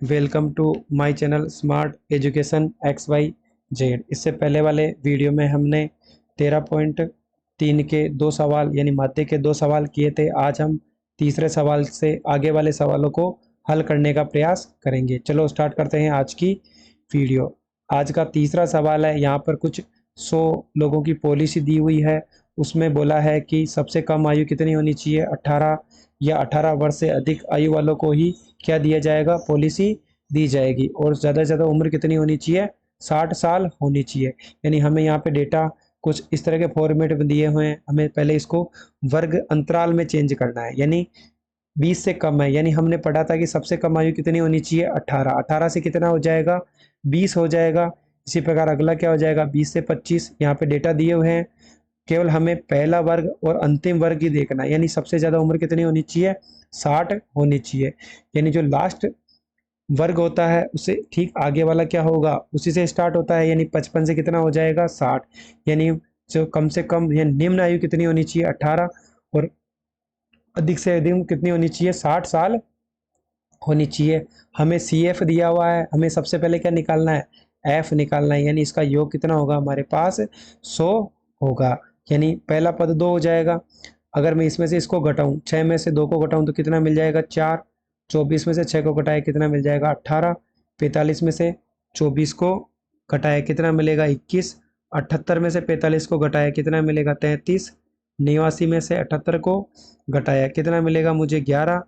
Welcome to my channel smart education X Y Z. इससे पहले वाले वीडियो में हमने 13.3 के दो सवाल यानी माध्य के दो सवाल किए थे। आज हम तीसरे सवाल से आगे वाले सवालों को हल करने का प्रयास करेंगे। चलो स्टार्ट करते हैं आज की वीडियो। आज का तीसरा सवाल है, यहाँ पर कुछ 100 लोगों की पॉलिसी दी हुई है। उसमें बोला है कि सबसे कम आयु कितनी होनी चाहिए, 18 या 18 वर्ष से अधिक आयु वालों को ही क्या दिया जाएगा, पॉलिसी दी जाएगी। और ज़्यादा से ज़्यादा उम्र कितनी होनी चाहिए, 60 साल होनी चाहिए। यानी हमें यहाँ पे डेटा कुछ इस तरह के फॉर्मेट में दिए हुए हैं। हमें पहले इसको वर्ग अंतराल में चेंज करना है, यानी 20 से कम है। यानी हमने पढ़ा था कि सबसे कम आयु कितनी होनी चाहिए, 18। 18 से कितना हो जाएगा, 20 हो जाएगा। इसी प्रकार अगला क्या हो जाएगा, 20 से 25। यहाँ पे डेटा दिए हुए हैं, केवल हमें पहला वर्ग और अंतिम वर्ग ही देखना है। यानी सबसे ज़्यादा उम्र कितनी होनी चाहिए, 60 होनी चाहिए। यानी जो लास्ट वर्ग होता है उससे ठीक आगे वाला क्या होगा, उसी से स्टार्ट होता है। यानी 55 से कितना हो जाएगा, 60। यानी जो कम से कम या निम्न आयु कितनी होनी चाहिए, 18। और अधिक से अधिक कितनी होनी चाहिए, 60 साल होनी चाहिए। हमें सी एफ दिया हुआ है, हमें सबसे पहले क्या निकालना है, एफ निकालना है। यानी इसका योग कितना होगा हमारे पास, 100 होगा। यानी पहला पद 2 हो जाएगा। अगर मैं इसमें से इसको घटाऊं, 6 में से 2 को घटाऊं तो कितना मिल जाएगा, 4। 24 में से 6 को घटाए कितना मिल जाएगा, 18। 45 में से 24 को घटाए कितना मिलेगा, 21। 78 में से 45 को घटाया कितना मिलेगा, 33। 89 में से 78 को घटाया कितना मिलेगा मुझे, 11।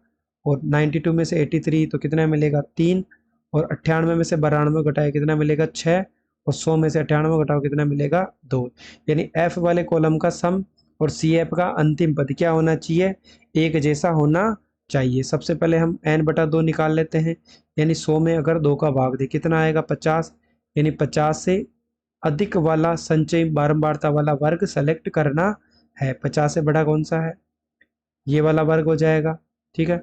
और 92 में से 83 तो कितना मिलेगा, 3। और 98 में से 92 घटाया कितना मिलेगा, 6। और 100 में से 98 घटाओ कितना मिलेगा, 2। यानी एफ वाले कॉलम का सम और सी एफ का अंतिम पद क्या होना चाहिए, एक जैसा होना चाहिए। सबसे पहले हम n/2 निकाल लेते हैं। यानी 100 में अगर 2 का भाग दे कितना आएगा, 50। यानी 50 से अधिक वाला संचयी बारंबारता वाला वर्ग सेलेक्ट करना है। 50 से बड़ा कौन सा है, ये वाला वर्ग हो जाएगा। ठीक है,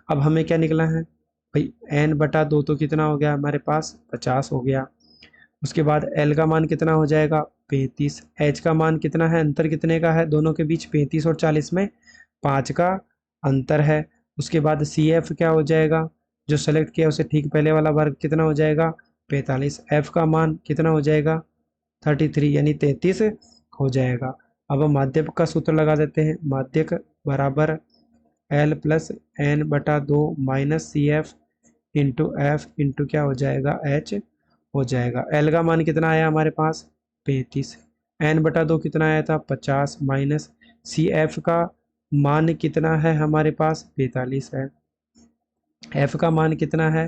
अब हमें क्या निकला है भाई, n/2 तो कितना हो गया हमारे पास, 50 हो गया। उसके बाद l का मान कितना हो जाएगा, 35। h का मान कितना है, अंतर कितने का है दोनों के बीच, 35 और 40 में 5 का अंतर है। उसके बाद सी एफ क्या हो जाएगा, जो सेलेक्ट किया उसे ठीक पहले वाला वर्ग कितना हो जाएगा, 45। एफ का मान कितना हो जाएगा, 33 यानी 33 हो जाएगा। अब हम माध्यक का सूत्र लगा देते हैं। माध्यक बराबर L plus n/2 minus C F into F into क्या हो जाएगा, एच हो जाएगा। एल का मान कितना आया हमारे पास, 35। n/2 कितना आया था, 50 माइनस सी एफ का मान कितना है हमारे पास, 45 है। एफ का मान कितना है,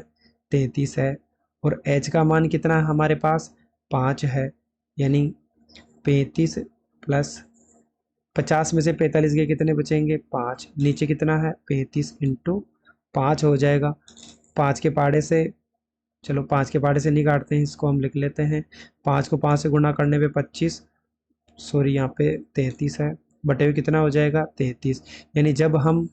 33 है। और एच का मान कितना है हमारे पास, 5 है। यानी 35 प्लस 50 में से 45 के कितने बचेंगे, 5। नीचे कितना है, 35 इंटू 5 हो जाएगा। 5 के पहाड़े से, चलो 5 के पहाड़े से नहीं काटते हैं, इसको हम लिख लेते हैं। 5 को 5 से गुणा करने पे 25, सॉरी यहाँ पे 33 है, बटे हुए कितना हो जाएगा, 33। यानी जब हम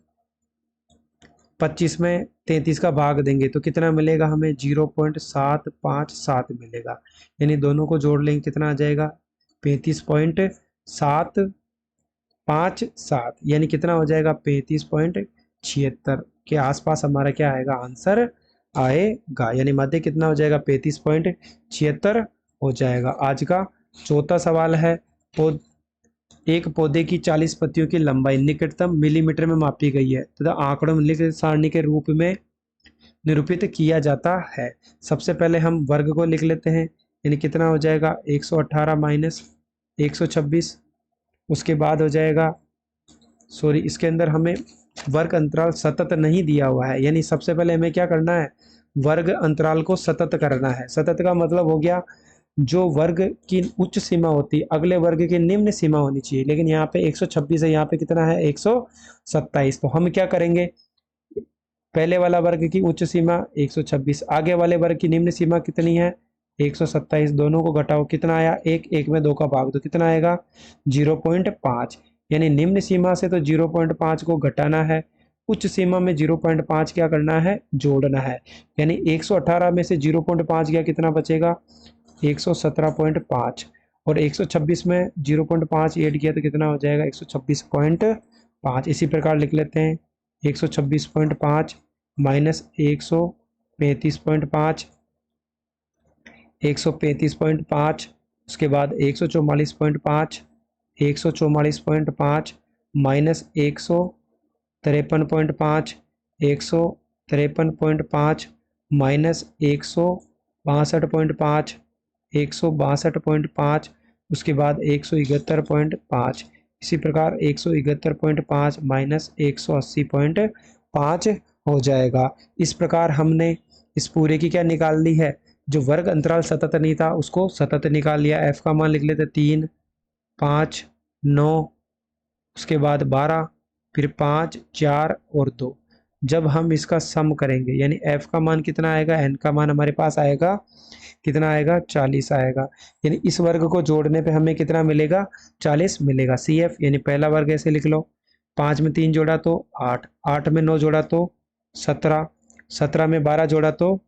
25 में 33 का भाग देंगे तो कितना मिलेगा हमें, 0.757 मिलेगा। यानी दोनों को जोड़ लेंगे कितना आ जाएगा, 35.757। यानी कितना हो जाएगा, 35.76 के आसपास हमारा क्या आएगा, आंसर आएगा। यानी मध्य कितना हो जाएगा, 35.76 हो जाएगा। आज का चौथा सवाल है, एक पौधे की 40 पत्तियों की लंबाई निकटतम मिलीमीटर में मापी गई है तथा आंकड़ों में निम्नलिखित सारणी के रूप में निरूपित किया जाता है। सबसे पहले हम वर्ग को लिख लेते हैं। यानी कितना हो जाएगा, 118 माइनस 126। उसके बाद हो जाएगा, सॉरी इसके अंदर हमें वर्ग अंतराल सतत नहीं दिया हुआ है। यानी सबसे पहले हमें क्या करना है, वर्ग अंतराल को सतत करना है। सतत का मतलब हो गया, जो वर्ग की उच्च सीमा होती है अगले वर्ग की निम्न सीमा होनी चाहिए। लेकिन यहाँ पे 126 है, यहाँ पे कितना है, 127। तो हम क्या करेंगे, पहले वाला वर्ग की उच्च सीमा 126, आगे वाले वर्ग की निम्न सीमा कितनी है, 127। दोनों को घटाओ कितना आया, 1। 1 में 2 का भाग दो कितना आएगा, 0.5। यानी निम्न सीमा से तो 0.5 को घटाना है, उच्च सीमा में 0.5 क्या करना है, जोड़ना है। यानी 118 में से 0.5 गया कितना बचेगा, 117.5। और 126 में 0.5 ऐड किया तो कितना हो जाएगा, 126.5। इसी प्रकार लिख लेते हैं, 126.5 माइनस 100 135.5, 135.5, उसके बाद 144.5, 144.5 माइनस 153.5, 153.5 माइनस 162.5, 162.5, उसके बाद 171.5। इसी प्रकार 171.5 माइनस 180.5 हो जाएगा। इस प्रकार हमने इस पूरे की क्या निकाल ली है, जो वर्ग अंतराल सतत नहीं था उसको सतत निकाल लिया। एफ का मान लिख लेते 3, 5, 9, उसके बाद 12, फिर 5, 4 और 2। जब हम इसका सम करेंगे यानी एफ का मान कितना आएगा, एन का मान हमारे पास आएगा कितना आएगा, 40 आएगा। यानी इस वर्ग को जोड़ने पे हमें कितना मिलेगा, 40 मिलेगा। सी एफ यानी पहला वर्ग ऐसे लिख लो, 5 में 3 जोड़ा तो 8, 8 में 9 जोड़ा तो 17, 17 में 12 जोड़ा तो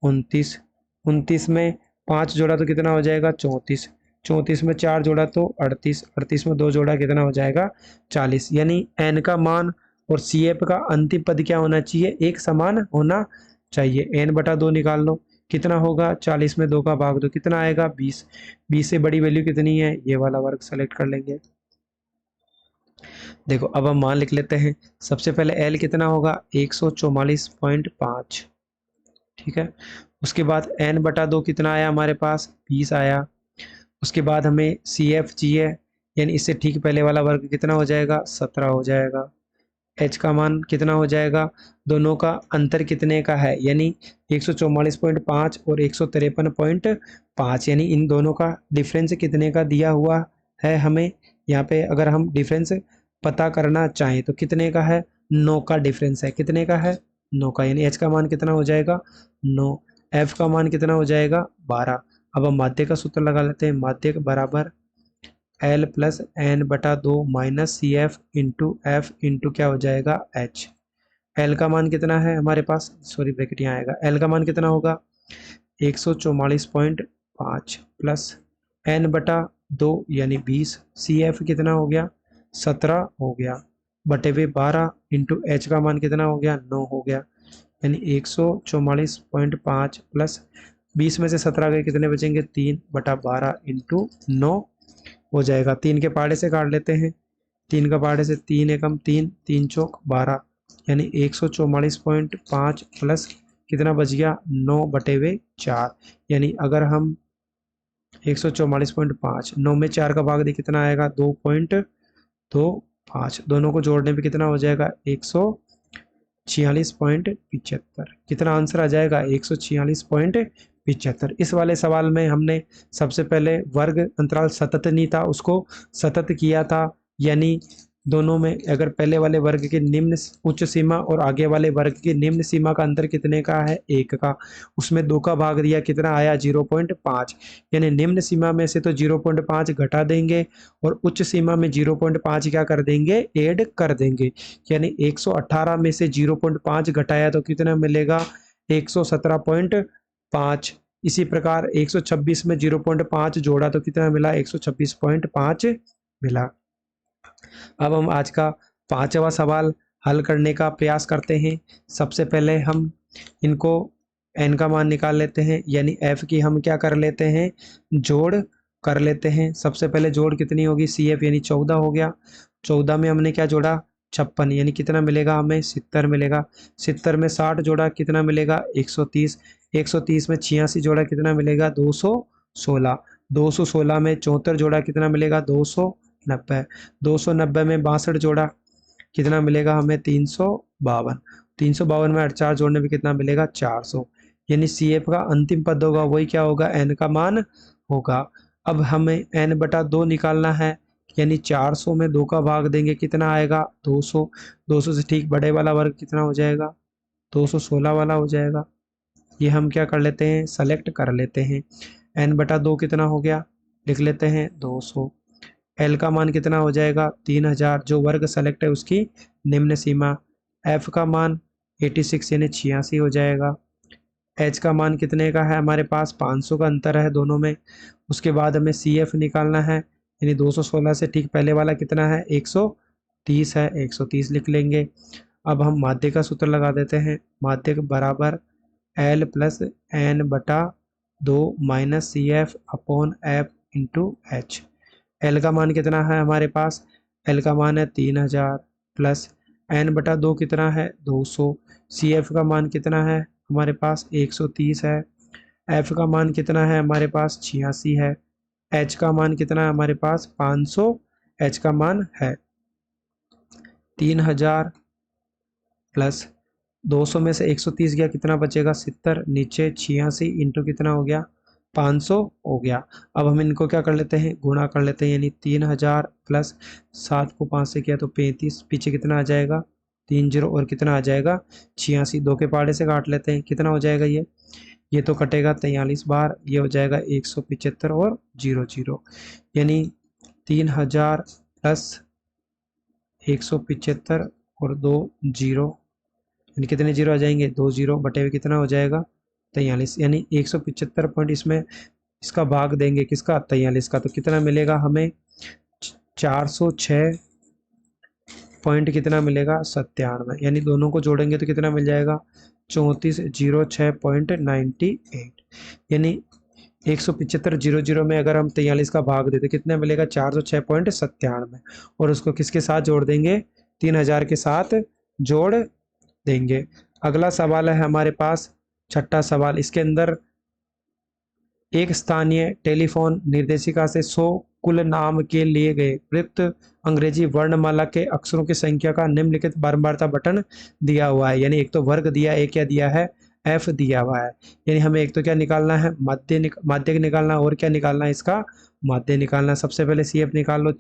29, 29 में 5 जोड़ा तो कितना हो जाएगा, 34, 34 में 4 जोड़ा तो 38, 38 में 2 जोड़ा कितना हो जाएगा, 40। यानी एन का मान और सी एफ का अंतिम पद क्या होना चाहिए, एक समान होना चाहिए। एन बटा 2 निकाल लो, कितना होगा, 40 में 2 का भाग दो कितना आएगा, 20। 20 से बड़ी वैल्यू कितनी है, ये वाला वर्ग सेलेक्ट कर लेंगे। देखो अब हम मान लिख लेते हैं। सबसे पहले एल कितना होगा, 144.5, ठीक है। उसके बाद एन बटा 2 कितना आया हमारे पास, 20 आया। उसके बाद हमें सी एफ चाहिए, यानी इससे ठीक पहले वाला वर्ग कितना हो जाएगा, 17 हो जाएगा। एच का मान कितना हो जाएगा, दोनों का अंतर कितने का है, यानी 144.5 और 153.5, यानी इन दोनों का डिफरेंस कितने का दिया हुआ है हमें। यहाँ पे अगर हम डिफरेंस पता करना चाहें तो कितने का है, 9 का डिफरेंस है। कितने का है, 9 का। यानी एच का मान कितना हो जाएगा, 9। एफ का मान कितना हो जाएगा, 12। अब हम माध्य का सूत्र लगा लेते हैं। माध्य बराबर एल प्लस एन बटा 2 माइनस सी एफ इंटू क्या हो जाएगा, एच। एल का मान कितना है हमारे पास, सॉरी ब्रैकेट यहाँ आएगा, एल का मान कितना होगा, 144.5 प्लस एन बटा 2 यानी 20, सी एफ कितना हो गया, 17 हो गया, बटे हुए 12 इंटू एच का मान कितना हो गया, 9 हो गया। यानी 144.5 प्लस 20 में से 17 गए कितने बचेंगे, 3 बटा 12 इंटू 9 हो जाएगा। 3 के पहाड़े से काट लेते हैं, 3 का पहाड़े से 3 एकम 3, 3 चौक 12, यानी 144.5 प्लस कितना बच गया, 9 बटे हुए 4। यानी अगर हम 144.5, 9 में 4 का भाग दे कितना आएगा, 2.25, दोनों को जोड़ने पे कितना हो जाएगा, 146.75। कितना आंसर आ जाएगा, 146.75। इस वाले सवाल में हमने सबसे पहले वर्ग अंतराल सतत नहीं था उसको सतत किया था, यानी दोनों में अगर पहले वाले वर्ग की निम्न उच्च सीमा और आगे वाले वर्ग की निम्न सीमा का अंतर कितने का है, 1 का। उसमें 2 का भाग दिया कितना आया, 0.5। यानी निम्न सीमा में से तो 0.5 घटा देंगे और उच्च सीमा में 0.5 क्या कर देंगे, ऐड कर देंगे। यानी 118 में से 0.5 घटाया तो कितना मिलेगा, 117.5। इसी प्रकार 126 में 0.5 जोड़ा तो कितना मिला, 126.5 मिला। अब हम आज का 5वां सवाल हल करने का प्रयास करते हैं। सबसे पहले हम इनको n का मान निकाल लेते हैं, यानी f की हम क्या कर लेते हैं, जोड़ कर लेते हैं। सबसे पहले जोड़ कितनी होगी, सी एफ यानी 14 हो गया। 14 में हमने क्या जोड़ा, 56, यानी कितना मिलेगा हमें, 70 मिलेगा। 70 में 60 जोड़ा कितना मिलेगा, 130। 130 में 86 जोड़ा कितना मिलेगा, 216। 216 में 74 जोड़ा कितना मिलेगा, 290। 290 में 62 जोड़ा कितना मिलेगा हमें, 352। 352 में 48 जोड़ने पे कितना मिलेगा, 400। यानी सी एफ का अंतिम पद होगा वही क्या होगा, एन का मान होगा। अब हमें एन बटा 2 निकालना है, यानी 400 में 2 का भाग देंगे कितना आएगा, 200। 200 से ठीक बड़े वाला वर्ग कितना हो जाएगा, 216 वाला हो जाएगा। ये हम क्या कर लेते हैं, सेलेक्ट कर लेते हैं। एन बटा 2 कितना हो गया, लिख लेते हैं 200। एल का मान कितना हो जाएगा, 3000, जो वर्ग सेलेक्ट है उसकी निम्न सीमा। एफ का मान 86 यानी 86 हो जाएगा। एच का मान कितने का है हमारे पास, 500 का अंतर है दोनों में। उसके बाद हमें सी एफ निकालना है, यानी 216 से ठीक पहले वाला कितना है, 130 है, 130 लिख लेंगे। अब हम माध्य का सूत्र लगा देते हैं। माध्य बराबर एल प्लस एन बटा 2 minus C F upon F into H. L का मान कितना है हमारे पास, एल का मान है 3000 प्लस एन बटा 2 कितना है 200। सी एफ का मान कितना है हमारे पास 130 है। एफ का मान कितना है हमारे पास 86 है। एच का मान कितना है हमारे पास 500। एच का मान है 3000 प्लस 200 में से 130 गया, कितना बचेगा 70, नीचे 86 इंटू कितना हो गया 500 हो गया। अब हम इनको क्या कर लेते हैं, गुणा कर लेते हैं, यानी 3000 प्लस 7 को 5 से किया तो 35, पीछे कितना आ जाएगा 30 और कितना आ जाएगा 86, दो के पहाड़े से काट लेते हैं, कितना हो जाएगा ये तो कटेगा 43 बार, ये हो जाएगा 175 और 00, यानी 3000 प्लस 175 और 2 जीरो, यानी कितने जीरो आ जाएंगे 2 जीरो बटे हुए कितना हो जाएगा 43, यानी 175 पॉइंट इसमें इसका भाग देंगे किसका 43 का, तो कितना मिलेगा हमें 406 पॉइंट कितना मिलेगा 97, यानी दोनों को जोड़ेंगे तो कितना मिल जाएगा 3406.98, यानी 175 में अगर हम 43 का भाग देते कितना मिलेगा 406.97, और उसको किसके साथ जोड़ देंगे 3000 के साथ जोड़ देंगे। अगला सवाल है हमारे पास छठा सवाल, इसके अंदर एक स्थानीय टेलीफोन निर्देशिका से 100 कुल नाम के लिए गए वृत्त अंग्रेजी वर्णमाला के अक्षरों की संख्या का निम्नलिखित बारंबारता बटन दिया हुआ है, यानी एक तो वर्ग दिया, एक क्या दिया है एफ दिया हुआ है, यानी हमें एक तो क्या निकालना है माध्य निकालना, और क्या निकालना है इसका माध्य निकालना। सबसे पहले सी एफ निकाल लो,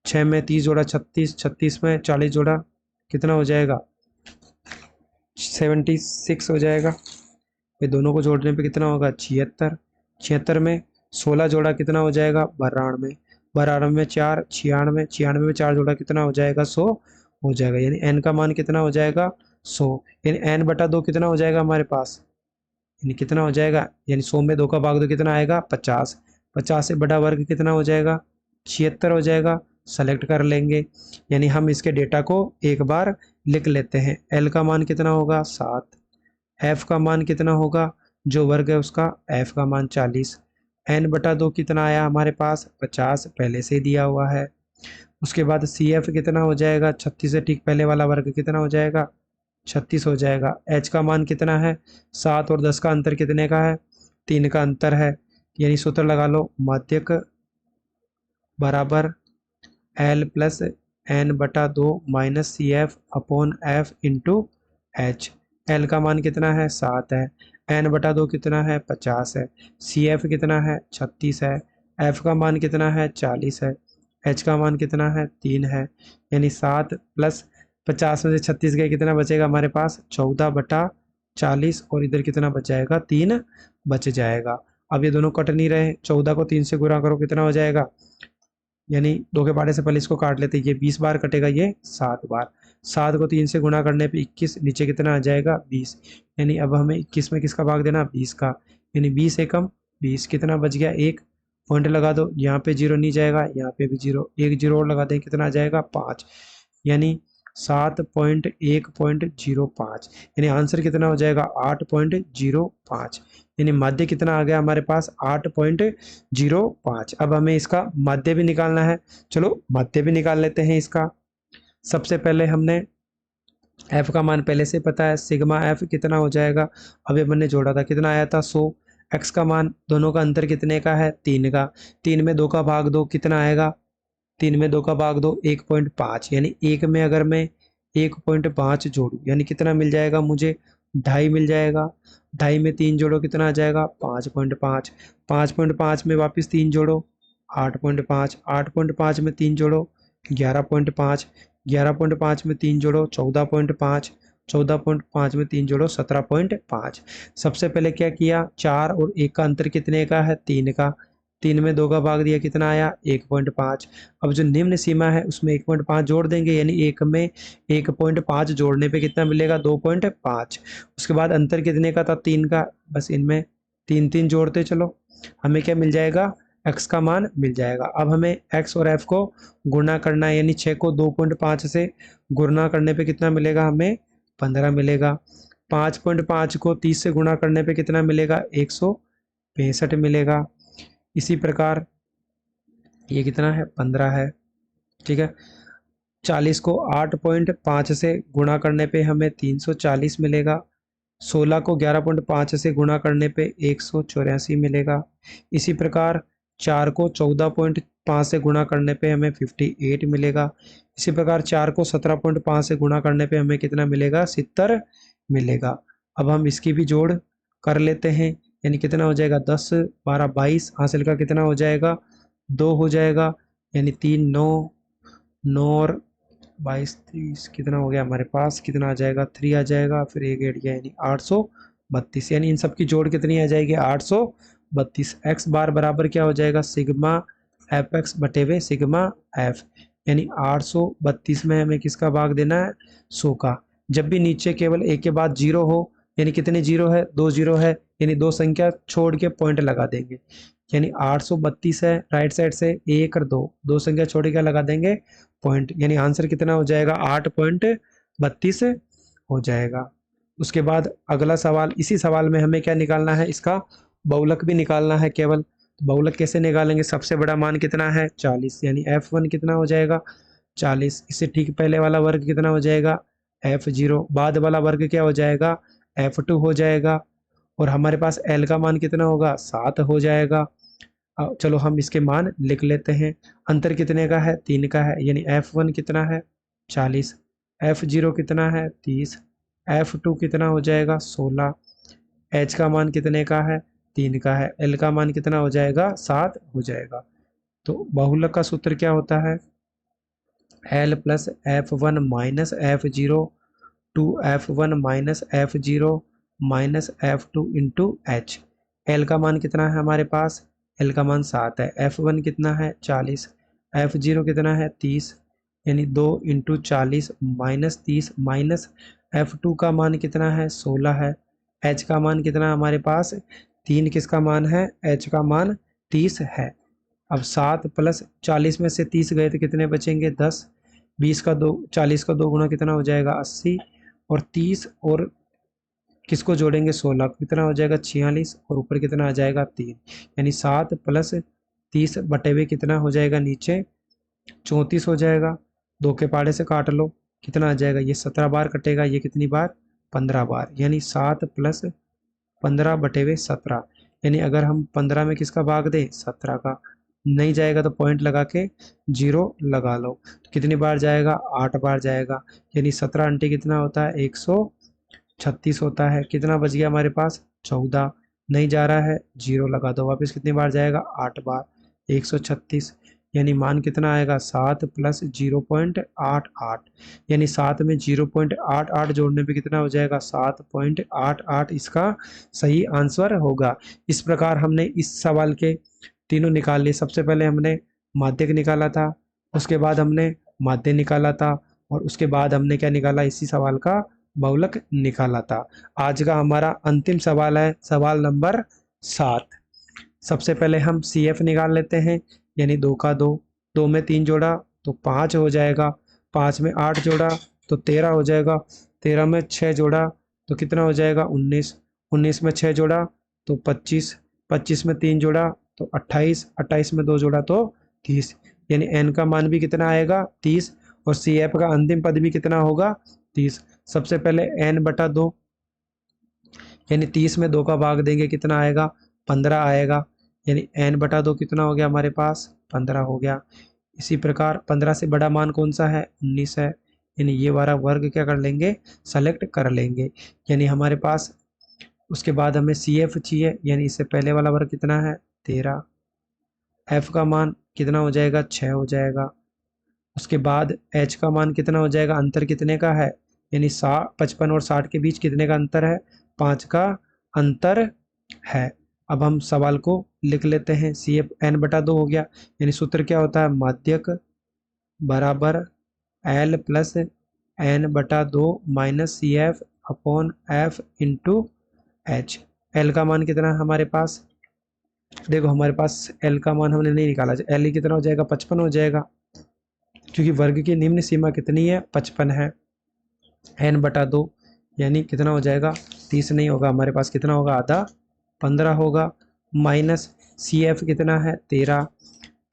6 में 30 जोड़ा 36, 36 में 40 जोड़ा कितना हो जाएगा 76 हो जाएगा। ये दोनों को जोड़ने पे कितना होगा 76, 76 में 16 जोड़ा कितना हो जाएगा 92, 92 में 4 96, 96 में 4 जोड़ा कितना हो जाएगा 100 हो जाएगा, यानी n का मान कितना हो जाएगा 100, यानी n बटा 2 कितना हो जाएगा हमारे पास, यानी कितना हो जाएगा, यानी 100 में 2 का भाग दो कितना आएगा 50, 50 से बड़ा वर्ग कितना हो जाएगा 76 हो जाएगा, सेलेक्ट कर लेंगे, यानी हम इसके डेटा को एक बार लिख लेते हैं। l का मान कितना होगा 7, f का मान कितना होगा जो वर्ग है उसका f का मान 40, n बटा 2 कितना आया हमारे पास 50 पहले से ही दिया हुआ है। उसके बाद सी एफ कितना हो जाएगा 36 से ठीक पहले वाला वर्ग कितना हो जाएगा 36 हो जाएगा। h का मान कितना है 7 और 10 का अंतर कितने का है 3 का अंतर है, यानी सूत्र लगा लो माध्यक बराबर एल प्लस एन बटा 2 minus C F upon F into H. L का मान कितना है 7 है, एन बटा 2 कितना है 50 है, सी एफ कितना है 36 है, एफ का मान कितना है 40 है, एच का मान कितना है 3 है, यानी 7 प्लस 50 में से 36 गए कितना बचेगा हमारे पास 14/40, और इधर कितना बच जाएगा 3 बच जाएगा। अब ये दोनों कट नहीं रहे, 14 को 3 से गुणा करो कितना हो जाएगा, यानी 2 के पहाड़े से पहले इसको काट लेते हैं, ये 20 बार कटेगा, ये 7 बार, 7 को 3 से गुणा करने पे 21, नीचे कितना आ जाएगा 20, यानी अब हमें 21 में किसका भाग देना 20 का, यानी 20 एकम 20 कितना बच गया 1, पॉइंट लगा दो, यहाँ पे 0 नहीं जाएगा, यहाँ पे भी 0, एक 0 और लगा दें कितना आ जाएगा 5, यानी 7.1.05, यानी आंसर कितना हो जाएगा 8.05, यानी माध्य कितना आ गया हमारे पास 8.05। अब हमें इसका माध्य भी निकालना है, चलो माध्य भी निकाल लेते हैं इसका। सबसे पहले हमने f का मान पहले से पता है, सिग्मा f कितना हो जाएगा, अभी हमने जोड़ा था कितना आया था 100, x का मान दोनों का अंतर कितने का है 3 का, 3 में 2 का भाग दो कितना आएगा, 3 में 2 का भाग दो 1.5, यानी 1 में अगर मैं 1.5 जोड़ू यानी कितना मिल जाएगा मुझे 2.5 मिल जाएगा, 2.5 में 3 जोड़ो कितना आ जाएगा 5.5, 5.5 में वापस 3 जोड़ो 8.5, 8.5 में 3 जोड़ो 11.5, 11.5 में 3 जोड़ो 14.5, 14.5 में 3 जोड़ो 17.5। सबसे पहले क्या किया 4 और 1 का अंतर कितने का है 3 का, 3 में 2 का भाग दिया कितना आया 1.5, अब जो निम्न सीमा है उसमें 1.5 जोड़ देंगे, यानी 1 में 1.5 जोड़ने पे कितना मिलेगा 2.5। उसके बाद अंतर कितने का था 3 का, बस इनमें 3 3 जोड़ते चलो, हमें क्या मिल जाएगा x का मान मिल जाएगा। अब हमें x और f को गुणा करना है, यानी 6 को 2.5 से गुणा करने पे कितना मिलेगा हमें 15 मिलेगा, 5.5 को 30 से गुणा करने पे कितना मिलेगा, 165 मिलेगा। इसी प्रकार ये कितना है, 15 है। ठीक है, 40 को 8.5 से गुणा करने पे हमें 340 मिलेगा। 16 को 11.5 से गुणा करने पे 184 मिलेगा। इसी प्रकार 4 को 14.5 से गुणा करने पे हमें 58 मिलेगा। इसी प्रकार 4 को 17.5 से गुणा करने पे हमें कितना मिलेगा, 70 मिलेगा। अब हम इसकी भी जोड़ कर लेते हैं, यानी कितना हो जाएगा, 10 12 22, हासिल का कितना हो जाएगा, 2 हो जाएगा, यानी 3 9 9 और 22 30 कितना हो गया हमारे पास, कितना आ जाएगा, 3 आ जाएगा, फिर एक एड गया, यानी 832। यानी इन सब की जोड़ कितनी आ जाएगी, 832। एक्स बार बराबर क्या हो जाएगा, सिग्मा एफ एक्स बटे वे सिग्मा एफ, यानी 832 में हमें किसका भाग देना है, 100 का। जब भी नीचे केवल एक के बाद जीरो हो, यानी कितने जीरो है, 2 जीरो है, यानी 2 संख्या छोड़ के पॉइंट लगा देंगे, यानी 832 है, राइट साइड से 1 और 2, 2 संख्या छोड़ के लगा देंगे पॉइंट, यानी आंसर कितना हो जाएगा, 8.32 हो जाएगा। उसके बाद अगला सवाल, इसी सवाल में हमें क्या निकालना है, इसका बहुलक भी निकालना है केवल। तो बहुलक कैसे निकालेंगे, सबसे बड़ा मान कितना है, 40, यानी f1 कितना हो जाएगा, 40। इससे ठीक पहले वाला वर्ग कितना हो जाएगा, f0, बाद वाला वर्ग क्या हो जाएगा, f2 हो जाएगा, और हमारे पास l का मान कितना होगा, 7 हो जाएगा। चलो हम इसके मान लिख लेते हैं। अंतर कितने का है, 3 का है, यानी f1 कितना है, 40, f0 कितना है, 30, f2 कितना हो जाएगा, 16, h का मान कितने का है, 3 का है, l का मान कितना हो जाएगा, 7 हो जाएगा। तो बहुलक का सूत्र क्या होता है, l plus f1 minus f0 two f1 minus f0 minus f2 into h। l का मान कितना है हमारे पास, l का मान 7 है, f1 कितना है, 40, f0 कितना है, 30, यानी 2 इंटू 40 माइनस 30, माइनस f2 का मान कितना है, 16 है, h का मान कितना है हमारे पास, 3 किसका मान है, h का मान 30 है। अब 7 प्लस 40 में से 30 गए तो कितने बचेंगे, 10, 20 का 2, 40 का 2 गुना कितना हो जाएगा, 80, और 30 और किसको जोड़ेंगे, 16, कितना हो जाएगा, 46, और ऊपर कितना आ जाएगा, 3, यानी 7 प्लस 30 बटे हुए कितना हो जाएगा, नीचे 34 हो जाएगा। 2 के पहाड़े से काट लो, कितना आ जाएगा, ये 17 बार कटेगा, ये कितनी बार, 15 बार, यानी 7 प्लस 15 बटे हुए 17, यानी अगर हम 15 में किसका भाग दें, 17 का, नहीं जाएगा तो पॉइंट लगा के 0 लगा लो, तो कितनी बार जाएगा, 8 बार जाएगा, यानी 17 अंटे कितना होता है, 136 होता है। कितना बच गया हमारे पास, 14, नहीं जा रहा है, 0 लगा दो, वापस कितनी बार जाएगा, 8 बार, 136, यानी मान कितना आएगा, 7 प्लस 0.88, यानी 7 में 0.88 जोड़ने पे कितना हो जाएगा, 7.88 इसका सही आंसर होगा। इस प्रकार हमने इस सवाल के तीनों निकाल लिए। सबसे पहले हमने माध्यक निकाला था, उसके बाद हमने माध्य निकाला था, और उसके बाद हमने क्या निकाला, इसी सवाल का बहुलक निकाला था। आज का हमारा अंतिम सवाल है सवाल नंबर 7। सबसे पहले हम CF निकाल लेते हैं, यानी 2 का 2, 2 में 3 जोड़ा तो 5 हो जाएगा, 5 में 8 जोड़ा तो 13 हो जाएगा, 13 में 6 जोड़ा तो कितना हो जाएगा, 19, 19 में 6 जोड़ा तो 25, 25 में 3 जोड़ा तो 28, 28 में 2 जोड़ा तो 30, यानी n का मान भी कितना आएगा, 30, और CF का अंतिम पद भी कितना होगा, 30। सबसे पहले n बटा 2, यानी 30 में 2 का भाग देंगे, कितना आएगा, 15 आएगा, यानी n बटा 2 कितना हो गया हमारे पास, 15 हो गया। इसी प्रकार 15 से बड़ा मान कौन सा है, 19 है, यानी ये वाला वर्ग क्या कर लेंगे, सेलेक्ट कर लेंगे, यानी हमारे पास उसके बाद हमें CF चाहिए, यानी इससे पहले वाला वर्ग कितना है, 13, f का मान कितना हो जाएगा, 6 हो जाएगा। उसके बाद h का मान कितना हो जाएगा, अंतर कितने का है, यानी 55 और 60 के बीच कितने का अंतर है, 5 का अंतर है। अब हम सवाल को लिख लेते हैं, CF n बटा 2 हो गया, यानी सूत्र क्या होता है, माध्यक बराबर L प्लस n बटा 2 minus CF upon F into H। L का मान कितना है हमारे पास, देखो हमारे पास L का मान हमने नहीं निकाला, L कितना हो जाएगा, 55 हो जाएगा, क्योंकि वर्ग की निम्न सीमा कितनी है, 55 है। n बटा 2, यानी कितना हो जाएगा, 30 नहीं होगा, हमारे पास कितना होगा, आधा 15 होगा। माइनस सी एफ कितना है 13,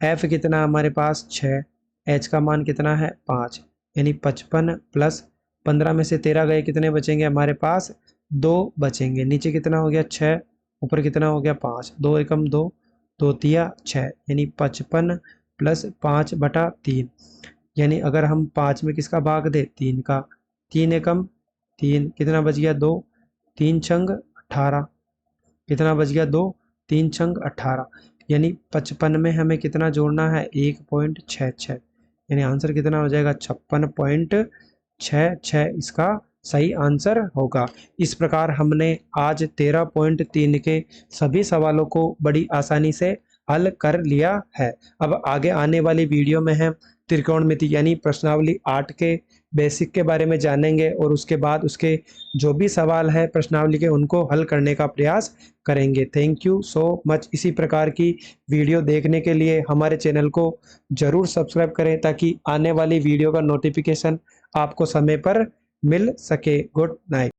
एफ कितना हमारे पास 6, एच का मान कितना है 5, यानी 55 प्लस 15 में से 13 गए, कितने बचेंगे हमारे पास, 2 बचेंगे। नीचे कितना हो गया 6, ऊपर कितना हो गया 5, 2 एकम 2, 2 तिया 6, यानी 55 प्लस 5/3, यानी अगर हम 5 में किसका भाग दे, 3 का, 3 एकम 3, कितना बच गया 2, 3 छंग 18, कितना बच गया 2, 3 छंग 18, यानी 55 में हमें कितना जोड़ना है, 1.66, यानी आंसर कितना हो जाएगा, 56.66 इसका सही आंसर होगा। इस प्रकार हमने आज 13.3 के सभी सवालों को बड़ी आसानी से हल कर लिया है। अब आगे आने वाली वीडियो में हम त्रिकोणमिति यानी प्रश्नावली 8 के बेसिक के बारे में जानेंगे और उसके बाद उसके जो भी सवाल है प्रश्नावली के उनको हल करने का प्रयास करेंगे। Thank you so much. इसी प्रकार की वीडियो देखने के लिए हमारे चैनल को जरूर सब्सक्राइब करें ताकि आने वाली वीडियो का नोटिफिकेशन आपको समय पर मिल सके। Good night.